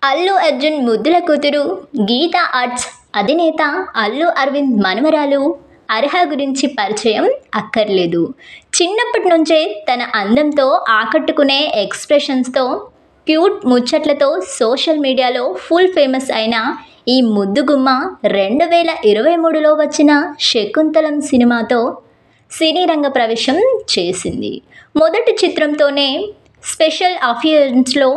అల్లు అర్జున్ ముద్దుల కూతురు గీతా ఆర్ట్స్ అధినేత అల్లు అరవింద్ మనవరాలు అర్హ గురించి పరిచయం అక్కర్లేదు. చిన్నప్పటి నుంచే తన అందంతో ఆకట్టుకునే ఎక్స్ప్రెషన్స్తో క్యూట్ ముచ్చట్లతో సోషల్ మీడియాలో ఫుల్ ఫేమస్ అయిన ఈ ముద్దుగుమ్మ 2023లో వచ్చిన శకుంతలం సినిమాతో సినీ రంగ ప్రవేశం చేసింది. మొదటి చిత్రంతోనే స్పెషల్ అపియరెన్స్లో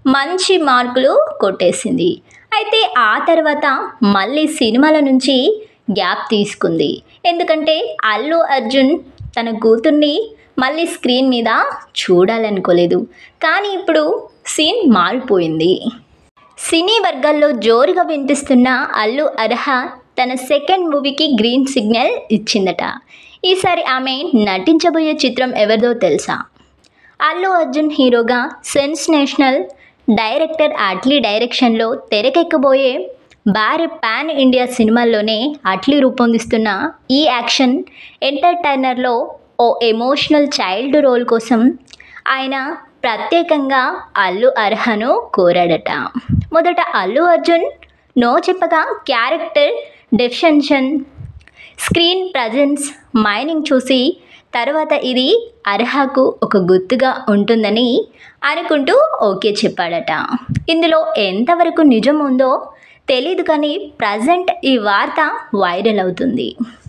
మంచి మార్కులు కొట్టేసింది. అయితే ఆ తర్వాత మళ్ళీ సినిమాల నుంచి గ్యాప్ తీసుకుంది. ఎందుకంటే అల్లు అర్జున్ తన కూతుర్ని మళ్ళీ స్క్రీన్ మీద చూడాలనుకోలేదు. కానీ ఇప్పుడు సీన్ మారిపోయింది. సినీ వర్గాల్లో జోరుగా వినిపిస్తున్న అల్లు అర్హ తన సెకండ్ మూవీకి గ్రీన్ సిగ్నల్ ఇచ్చిందట. ఈసారి ఆమె నటించబోయే చిత్రం ఎవరిదో తెలుసా? అల్లు అర్జున్ హీరోగా సెన్సేషనల్ డైరెక్టర్ అట్లీ డైరెక్షన్లో తెరకెక్కబోయే భారీ పాన్ ఇండియా సినిమాల్లోనే అట్లీ రూపొందిస్తున్న ఈ యాక్షన్ ఎంటర్టైనర్లో ఓ ఎమోషనల్ చైల్డ్ రోల్ కోసం ఆయన ప్రత్యేకంగా అల్లు అర్హను కోరాడట. మొదట అల్లు అర్జున్ నో చెప్పగా character definition, screen presence, mining చూసి తర్వాత ఇది అర్హకు ఒక గుర్తుగా ఉంటుందని అనుకుంటూ ఓకే చెప్పాడట. ఇందులో ఎంతవరకు నిజం ఉందో తెలీదు కానీ ప్రజెంట్ ఈ వార్త వైరల్ అవుతుంది.